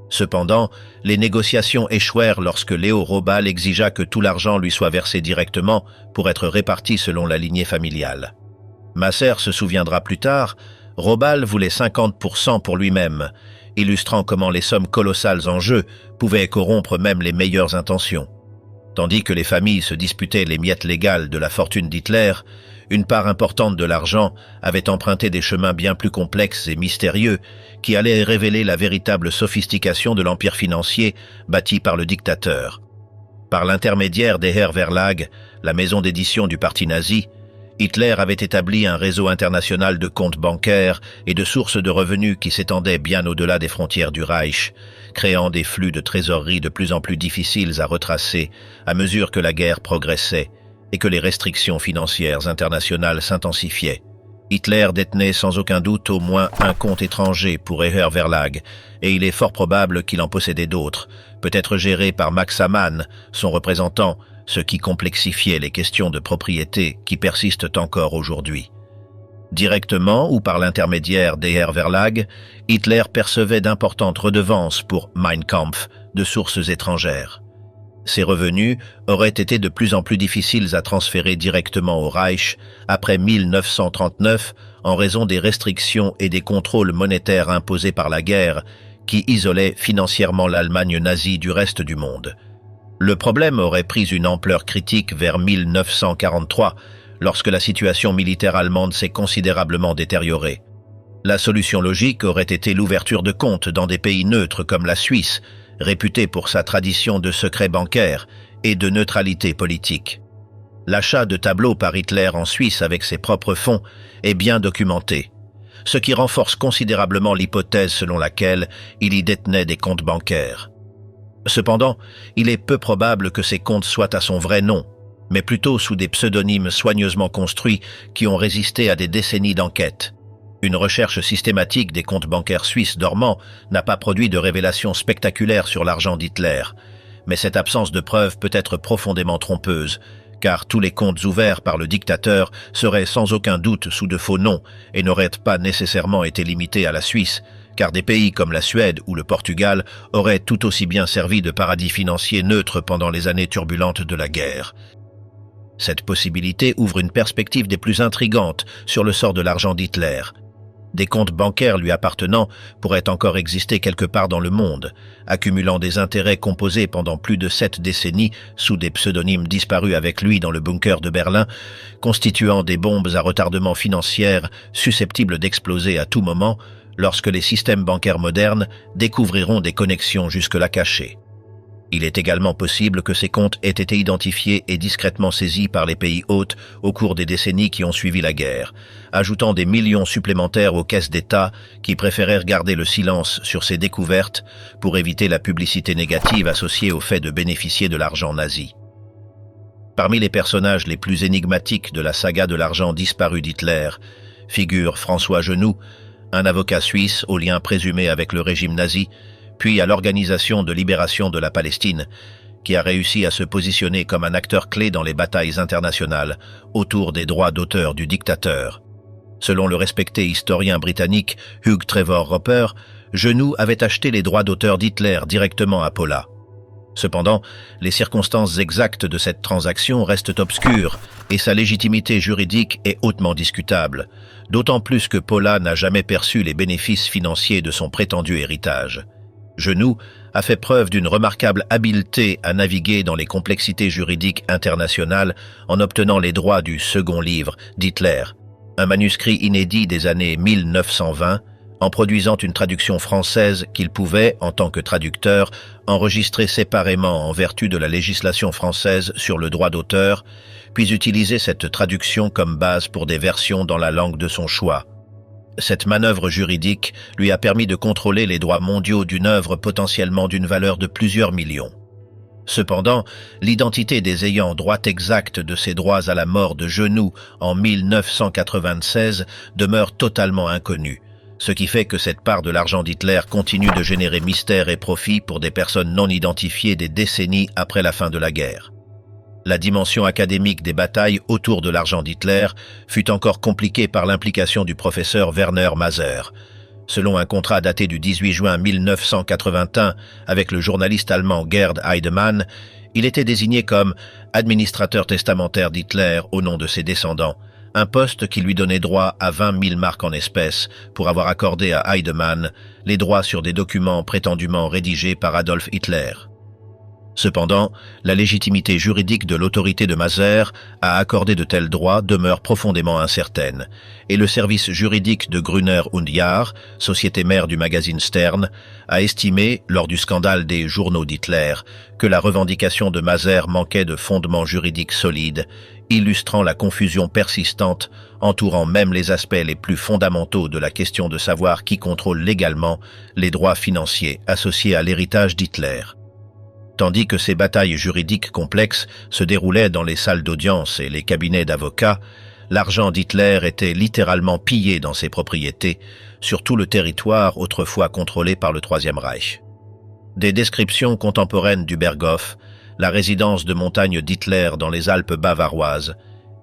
Cependant, les négociations échouèrent lorsque Léo Robal exigea que tout l'argent lui soit versé directement pour être réparti selon la lignée familiale. Maser se souviendra plus tard, Robal voulait 50% pour lui-même, illustrant comment les sommes colossales en jeu pouvaient corrompre même les meilleures intentions. Tandis que les familles se disputaient les miettes légales de la fortune d'Hitler, une part importante de l'argent avait emprunté des chemins bien plus complexes et mystérieux qui allaient révéler la véritable sophistication de l'empire financier bâti par le dictateur. Par l'intermédiaire des Herr Verlag, la maison d'édition du parti nazi, Hitler avait établi un réseau international de comptes bancaires et de sources de revenus qui s'étendaient bien au-delà des frontières du Reich, créant des flux de trésorerie de plus en plus difficiles à retracer à mesure que la guerre progressait et que les restrictions financières internationales s'intensifiaient. Hitler détenait sans aucun doute au moins un compte étranger pour Herr Verlag, et il est fort probable qu'il en possédait d'autres, peut-être gérés par Max Amann, son représentant, ce qui complexifiait les questions de propriété qui persistent encore aujourd'hui. Directement ou par l'intermédiaire des Herr Verlag, Hitler percevait d'importantes redevances pour Mein Kampf de sources étrangères. Ces revenus auraient été de plus en plus difficiles à transférer directement au Reich après 1939 en raison des restrictions et des contrôles monétaires imposés par la guerre qui isolaient financièrement l'Allemagne nazie du reste du monde. Le problème aurait pris une ampleur critique vers 1943 lorsque la situation militaire allemande s'est considérablement détériorée. La solution logique aurait été l'ouverture de comptes dans des pays neutres comme la Suisse, réputé pour sa tradition de secret bancaire et de neutralité politique. L'achat de tableaux par Hitler en Suisse avec ses propres fonds est bien documenté, ce qui renforce considérablement l'hypothèse selon laquelle il y détenait des comptes bancaires. Cependant, il est peu probable que ces comptes soient à son vrai nom, mais plutôt sous des pseudonymes soigneusement construits qui ont résisté à des décennies d'enquête. Une recherche systématique des comptes bancaires suisses dormants n'a pas produit de révélations spectaculaires sur l'argent d'Hitler, mais cette absence de preuves peut être profondément trompeuse, car tous les comptes ouverts par le dictateur seraient sans aucun doute sous de faux noms et n'auraient pas nécessairement été limités à la Suisse, car des pays comme la Suède ou le Portugal auraient tout aussi bien servi de paradis financiers neutres pendant les années turbulentes de la guerre. Cette possibilité ouvre une perspective des plus intrigantes sur le sort de l'argent d'Hitler. Des comptes bancaires lui appartenant pourraient encore exister quelque part dans le monde, accumulant des intérêts composés pendant plus de 7 décennies sous des pseudonymes disparus avec lui dans le bunker de Berlin, constituant des bombes à retardement financier susceptibles d'exploser à tout moment lorsque les systèmes bancaires modernes découvriront des connexions jusque-là cachées. Il est également possible que ces comptes aient été identifiés et discrètement saisis par les pays hôtes au cours des décennies qui ont suivi la guerre, ajoutant des millions supplémentaires aux caisses d'État qui préférèrent garder le silence sur ces découvertes pour éviter la publicité négative associée au fait de bénéficier de l'argent nazi. Parmi les personnages les plus énigmatiques de la saga de l'argent disparu d'Hitler figure François Genoux, un avocat suisse aux liens présumés avec le régime nazi, puis à l'Organisation de libération de la Palestine, qui a réussi à se positionner comme un acteur clé dans les batailles internationales autour des droits d'auteur du dictateur. Selon le respecté historien britannique Hugh Trevor Roper, Genoux avait acheté les droits d'auteur d'Hitler directement à Paula. Cependant, les circonstances exactes de cette transaction restent obscures et sa légitimité juridique est hautement discutable, d'autant plus que Paula n'a jamais perçu les bénéfices financiers de son prétendu héritage. Genoux a fait preuve d'une remarquable habileté à naviguer dans les complexités juridiques internationales en obtenant les droits du second livre d'Hitler, un manuscrit inédit des années 1920, en produisant une traduction française qu'il pouvait, en tant que traducteur, enregistrer séparément en vertu de la législation française sur le droit d'auteur, puis utiliser cette traduction comme base pour des versions dans la langue de son choix. Cette manœuvre juridique lui a permis de contrôler les droits mondiaux d'une œuvre potentiellement d'une valeur de plusieurs millions. Cependant, l'identité des ayants droit exact de ces droits à la mort de genoux en 1996 demeure totalement inconnue, ce qui fait que cette part de l'argent d'Hitler continue de générer mystère et profit pour des personnes non identifiées des décennies après la fin de la guerre. La dimension académique des batailles autour de l'argent d'Hitler fut encore compliquée par l'implication du professeur Werner Maser. Selon un contrat daté du 18 juin 1981 avec le journaliste allemand Gerd Heidemann, il était désigné comme administrateur testamentaire d'Hitler au nom de ses descendants, un poste qui lui donnait droit à 20 000 marks en espèces pour avoir accordé à Heidemann les droits sur des documents prétendument rédigés par Adolf Hitler. Cependant, la légitimité juridique de l'autorité de Maser à accorder de tels droits demeure profondément incertaine, et le service juridique de Gruner und Jahr, société mère du magazine Stern, a estimé, lors du scandale des journaux d'Hitler, que la revendication de Maser manquait de fondements juridiques solides, illustrant la confusion persistante entourant même les aspects les plus fondamentaux de la question de savoir qui contrôle légalement les droits financiers associés à l'héritage d'Hitler. Tandis que ces batailles juridiques complexes se déroulaient dans les salles d'audience et les cabinets d'avocats, l'argent d'Hitler était littéralement pillé dans ses propriétés, sur tout le territoire autrefois contrôlé par le Troisième Reich. Des descriptions contemporaines du Berghof, la résidence de montagne d'Hitler dans les Alpes bavaroises,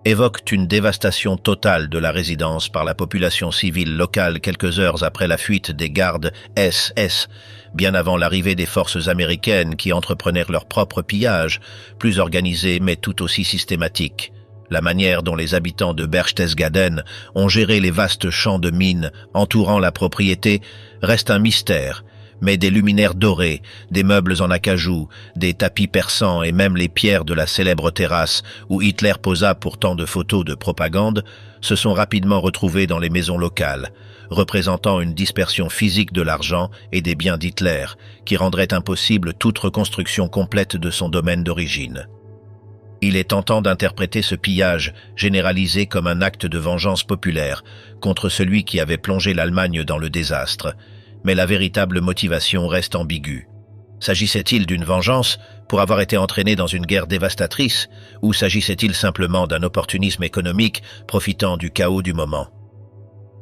évoquent une dévastation totale de la résidence par la population civile locale quelques heures après la fuite des gardes SS, bien avant l'arrivée des forces américaines qui entreprenèrent leur propre pillage, plus organisé mais tout aussi systématique. La manière dont les habitants de Berchtesgaden ont géré les vastes champs de mines entourant la propriété reste un mystère, mais des luminaires dorés, des meubles en acajou, des tapis persans et même les pierres de la célèbre terrasse où Hitler posa pour tant de photos de propagande se sont rapidement retrouvés dans les maisons locales, représentant une dispersion physique de l'argent et des biens d'Hitler, qui rendrait impossible toute reconstruction complète de son domaine d'origine. Il est tentant d'interpréter ce pillage généralisé comme un acte de vengeance populaire contre celui qui avait plongé l'Allemagne dans le désastre, mais la véritable motivation reste ambiguë. S'agissait-il d'une vengeance pour avoir été entraîné dans une guerre dévastatrice, ou s'agissait-il simplement d'un opportunisme économique profitant du chaos du moment?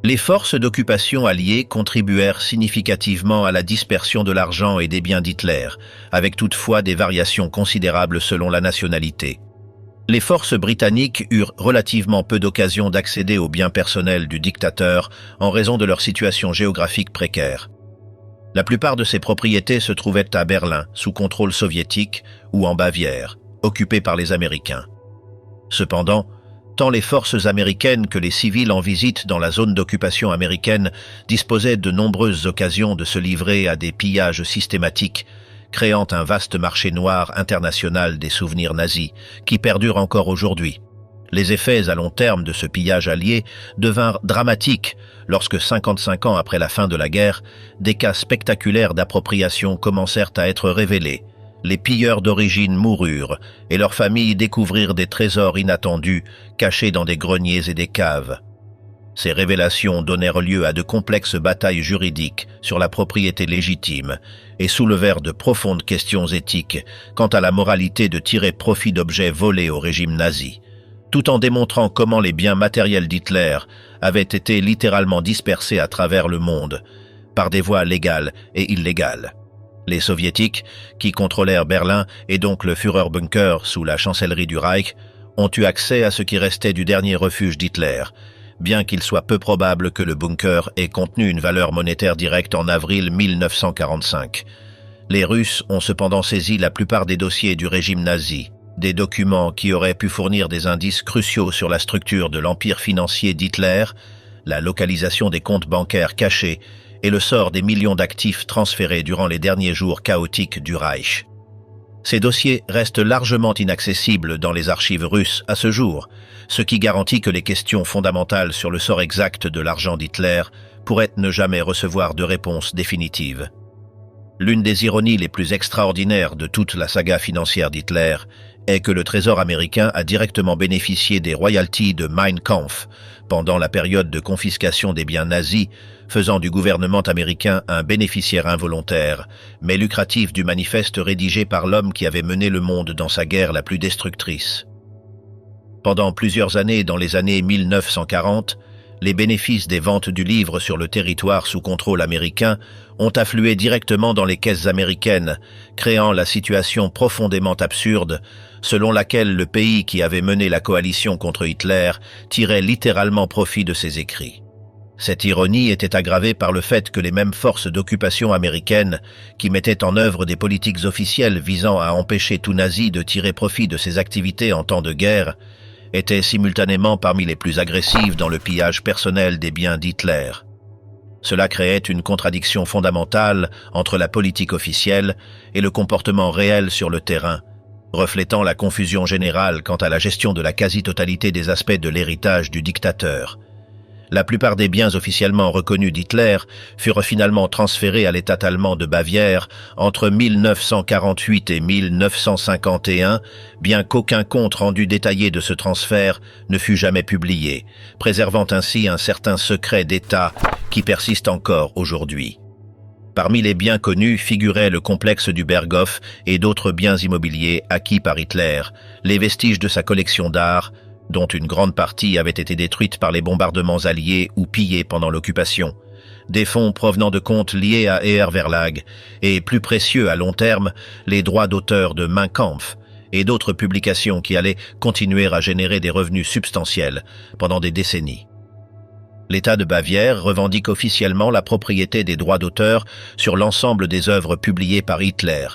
Les forces d'occupation alliées contribuèrent significativement à la dispersion de l'argent et des biens d'Hitler, avec toutefois des variations considérables selon la nationalité. Les forces britanniques eurent relativement peu d'occasion d'accéder aux biens personnels du dictateur en raison de leur situation géographique précaire. La plupart de ces propriétés se trouvaient à Berlin, sous contrôle soviétique, ou en Bavière, occupées par les Américains. Cependant, tant les forces américaines que les civils en visite dans la zone d'occupation américaine disposaient de nombreuses occasions de se livrer à des pillages systématiques, créant un vaste marché noir international des souvenirs nazis, qui perdure encore aujourd'hui. Les effets à long terme de ce pillage allié devinrent dramatiques lorsque 55 ans après la fin de la guerre, des cas spectaculaires d'appropriation commencèrent à être révélés. Les pilleurs d'origine moururent et leurs familles découvrirent des trésors inattendus cachés dans des greniers et des caves. Ces révélations donnèrent lieu à de complexes batailles juridiques sur la propriété légitime et soulevèrent de profondes questions éthiques quant à la moralité de tirer profit d'objets volés au régime nazi, tout en démontrant comment les biens matériels d'Hitler avaient été littéralement dispersés à travers le monde, par des voies légales et illégales. Les soviétiques, qui contrôlèrent Berlin et donc le Führerbunker sous la chancellerie du Reich, ont eu accès à ce qui restait du dernier refuge d'Hitler, bien qu'il soit peu probable que le bunker ait contenu une valeur monétaire directe en avril 1945. Les Russes ont cependant saisi la plupart des dossiers du régime nazi, des documents qui auraient pu fournir des indices cruciaux sur la structure de l'empire financier d'Hitler, la localisation des comptes bancaires cachés et le sort des millions d'actifs transférés durant les derniers jours chaotiques du Reich. Ces dossiers restent largement inaccessibles dans les archives russes à ce jour, ce qui garantit que les questions fondamentales sur le sort exact de l'argent d'Hitler pourraient ne jamais recevoir de réponse définitive. L'une des ironies les plus extraordinaires de toute la saga financière d'Hitler est que le Trésor américain a directement bénéficié des royalties de Mein Kampf pendant la période de confiscation des biens nazis, faisant du gouvernement américain un bénéficiaire involontaire, mais lucratif du manifeste rédigé par l'homme qui avait mené le monde dans sa guerre la plus destructrice. Pendant plusieurs années, dans les années 1940, les bénéfices des ventes du livre sur le territoire sous contrôle américain ont afflué directement dans les caisses américaines, créant la situation profondément absurde selon laquelle le pays qui avait mené la coalition contre Hitler tirait littéralement profit de ses écrits. Cette ironie était aggravée par le fait que les mêmes forces d'occupation américaines qui mettaient en œuvre des politiques officielles visant à empêcher tout nazi de tirer profit de ses activités en temps de guerre étaient simultanément parmi les plus agressives dans le pillage personnel des biens d'Hitler. Cela créait une contradiction fondamentale entre la politique officielle et le comportement réel sur le terrain, reflétant la confusion générale quant à la gestion de la quasi-totalité des aspects de l'héritage du dictateur. La plupart des biens officiellement reconnus d'Hitler furent finalement transférés à l'État allemand de Bavière entre 1948 et 1951, bien qu'aucun compte rendu détaillé de ce transfert ne fut jamais publié, préservant ainsi un certain secret d'État qui persiste encore aujourd'hui. Parmi les biens connus figuraient le complexe du Berghof et d'autres biens immobiliers acquis par Hitler, les vestiges de sa collection d'art, dont une grande partie avait été détruite par les bombardements alliés ou pillés pendant l'occupation, des fonds provenant de comptes liés à ER Verlag, et plus précieux à long terme, les droits d'auteur de Mein Kampf et d'autres publications qui allaient continuer à générer des revenus substantiels pendant des décennies. L'État de Bavière revendique officiellement la propriété des droits d'auteur sur l'ensemble des œuvres publiées par Hitler,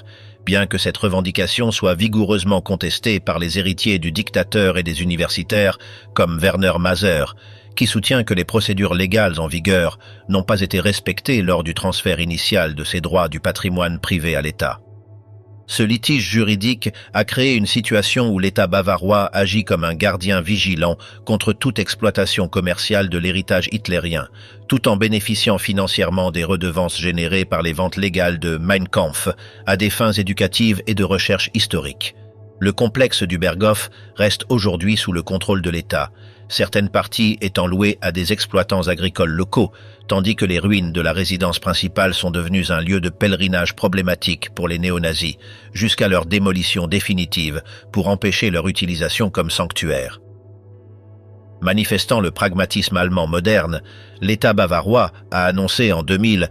bien que cette revendication soit vigoureusement contestée par les héritiers du dictateur et des universitaires comme Werner Maser, qui soutient que les procédures légales en vigueur n'ont pas été respectées lors du transfert initial de ces droits du patrimoine privé à l'État. Ce litige juridique a créé une situation où l'État bavarois agit comme un gardien vigilant contre toute exploitation commerciale de l'héritage hitlérien, tout en bénéficiant financièrement des redevances générées par les ventes légales de Mein Kampf à des fins éducatives et de recherche historique. Le complexe du Berghof reste aujourd'hui sous le contrôle de l'État, certaines parties étant louées à des exploitants agricoles locaux, tandis que les ruines de la résidence principale sont devenues un lieu de pèlerinage problématique pour les néo-nazis, jusqu'à leur démolition définitive pour empêcher leur utilisation comme sanctuaire. Manifestant le pragmatisme allemand moderne, l'État bavarois a annoncé en 2000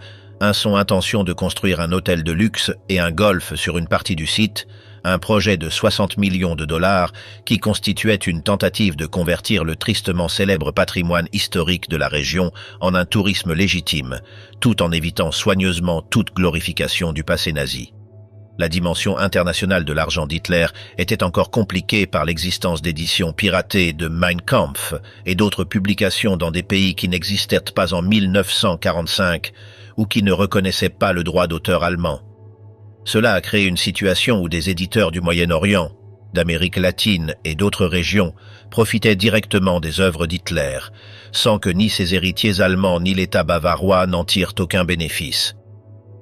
son intention de construire un hôtel de luxe et un golf sur une partie du site, un projet de 60 millions de dollars qui constituait une tentative de convertir le tristement célèbre patrimoine historique de la région en un tourisme légitime, tout en évitant soigneusement toute glorification du passé nazi. La dimension internationale de l'argent d'Hitler était encore compliquée par l'existence d'éditions piratées de Mein Kampf et d'autres publications dans des pays qui n'existaient pas en 1945 ou qui ne reconnaissaient pas le droit d'auteur allemand. Cela a créé une situation où des éditeurs du Moyen-Orient, d'Amérique latine et d'autres régions profitaient directement des œuvres d'Hitler, sans que ni ses héritiers allemands ni l'État bavarois n'en tirent aucun bénéfice.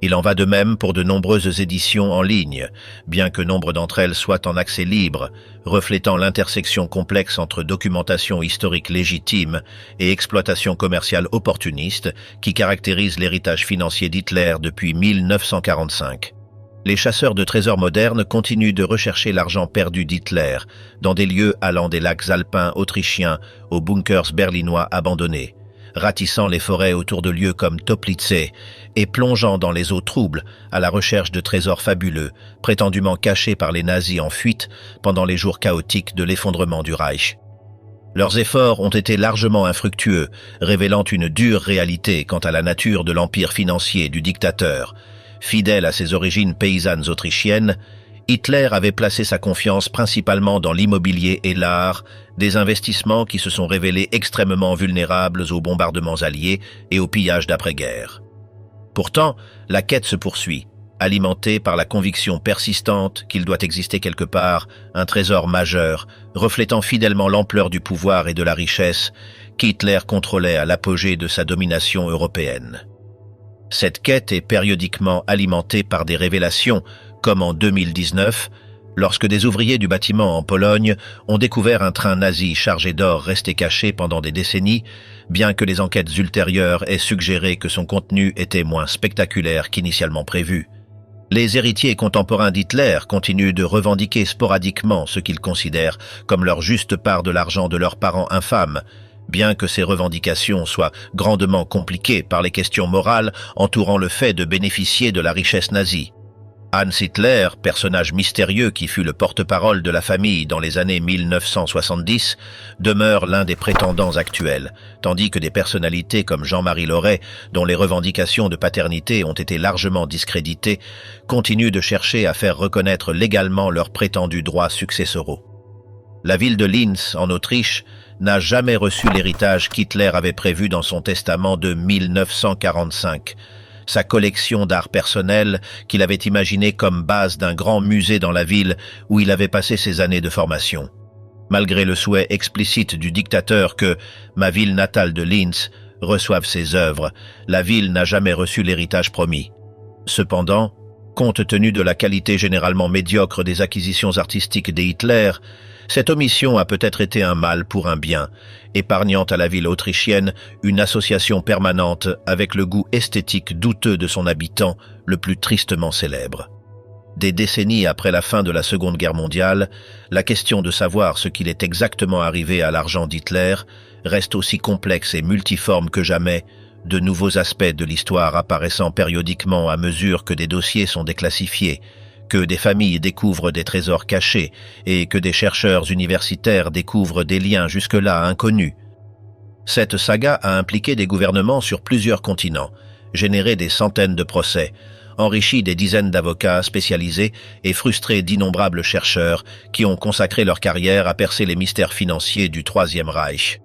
Il en va de même pour de nombreuses éditions en ligne, bien que nombre d'entre elles soient en accès libre, reflétant l'intersection complexe entre documentation historique légitime et exploitation commerciale opportuniste qui caractérise l'héritage financier d'Hitler depuis 1945. Les chasseurs de trésors modernes continuent de rechercher l'argent perdu d'Hitler dans des lieux allant des lacs alpins autrichiens aux bunkers berlinois abandonnés, ratissant les forêts autour de lieux comme Toplice et plongeant dans les eaux troubles à la recherche de trésors fabuleux, prétendument cachés par les nazis en fuite pendant les jours chaotiques de l'effondrement du Reich. Leurs efforts ont été largement infructueux, révélant une dure réalité quant à la nature de l'empire financier du dictateur. Fidèle à ses origines paysannes autrichiennes, Hitler avait placé sa confiance principalement dans l'immobilier et l'art, des investissements qui se sont révélés extrêmement vulnérables aux bombardements alliés et au pillage d'après-guerre. Pourtant, la quête se poursuit, alimentée par la conviction persistante qu'il doit exister quelque part un trésor majeur, reflétant fidèlement l'ampleur du pouvoir et de la richesse qu'Hitler contrôlait à l'apogée de sa domination européenne. Cette quête est périodiquement alimentée par des révélations, comme en 2019, lorsque des ouvriers du bâtiment en Pologne ont découvert un train nazi chargé d'or resté caché pendant des décennies, bien que les enquêtes ultérieures aient suggéré que son contenu était moins spectaculaire qu'initialement prévu. Les héritiers contemporains d'Hitler continuent de revendiquer sporadiquement ce qu'ils considèrent comme leur juste part de l'argent de leurs parents infâmes, bien que ces revendications soient grandement compliquées par les questions morales entourant le fait de bénéficier de la richesse nazie. Hans Hitler, personnage mystérieux qui fut le porte-parole de la famille dans les années 1970, demeure l'un des prétendants actuels, tandis que des personnalités comme Jean-Marie Loret, dont les revendications de paternité ont été largement discréditées, continuent de chercher à faire reconnaître légalement leurs prétendus droits successoraux. La ville de Linz, en Autriche, n'a jamais reçu l'héritage qu'Hitler avait prévu dans son testament de 1945, sa collection d'art personnel qu'il avait imaginé comme base d'un grand musée dans la ville où il avait passé ses années de formation. Malgré le souhait explicite du dictateur que ma ville natale de Linz reçoive ses œuvres, la ville n'a jamais reçu l'héritage promis. Cependant, compte tenu de la qualité généralement médiocre des acquisitions artistiques des Hitler, cette omission a peut-être été un mal pour un bien, épargnant à la ville autrichienne une association permanente avec le goût esthétique douteux de son habitant le plus tristement célèbre. Des décennies après la fin de la Seconde Guerre mondiale, la question de savoir ce qu'il est exactement arrivé à l'argent d'Hitler reste aussi complexe et multiforme que jamais, de nouveaux aspects de l'histoire apparaissant périodiquement à mesure que des dossiers sont déclassifiés, que des familles découvrent des trésors cachés et que des chercheurs universitaires découvrent des liens jusque-là inconnus. Cette saga a impliqué des gouvernements sur plusieurs continents, généré des centaines de procès, enrichi des dizaines d'avocats spécialisés et frustré d'innombrables chercheurs qui ont consacré leur carrière à percer les mystères financiers du Troisième Reich.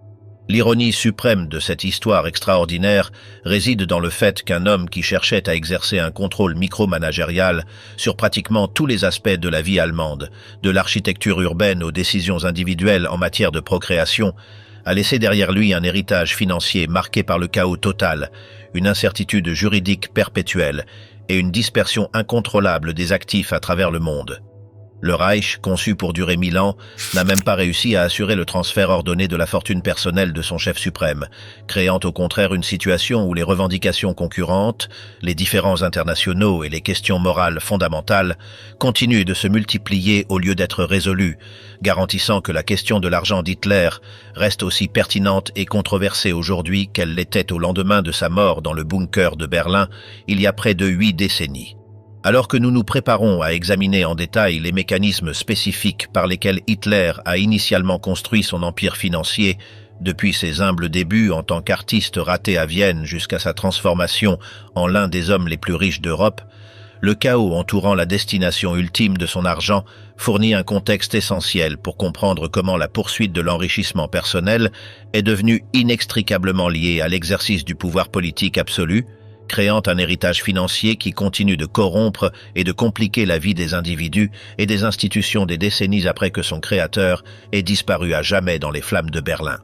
L'ironie suprême de cette histoire extraordinaire réside dans le fait qu'un homme qui cherchait à exercer un contrôle micromanagérial sur pratiquement tous les aspects de la vie allemande, de l'architecture urbaine aux décisions individuelles en matière de procréation, a laissé derrière lui un héritage financier marqué par le chaos total, une incertitude juridique perpétuelle et une dispersion incontrôlable des actifs à travers le monde. Le Reich, conçu pour durer 1000 ans, n'a même pas réussi à assurer le transfert ordonné de la fortune personnelle de son chef suprême, créant au contraire une situation où les revendications concurrentes, les différends internationaux et les questions morales fondamentales continuent de se multiplier au lieu d'être résolues, garantissant que la question de l'argent d'Hitler reste aussi pertinente et controversée aujourd'hui qu'elle l'était au lendemain de sa mort dans le bunker de Berlin il y a près de 8 décennies. Alors que nous nous préparons à examiner en détail les mécanismes spécifiques par lesquels Hitler a initialement construit son empire financier, depuis ses humbles débuts en tant qu'artiste raté à Vienne jusqu'à sa transformation en l'un des hommes les plus riches d'Europe, le chaos entourant la destination ultime de son argent fournit un contexte essentiel pour comprendre comment la poursuite de l'enrichissement personnel est devenue inextricablement liée à l'exercice du pouvoir politique absolu, créant un héritage financier qui continue de corrompre et de compliquer la vie des individus et des institutions des décennies après que son créateur ait disparu à jamais dans les flammes de Berlin.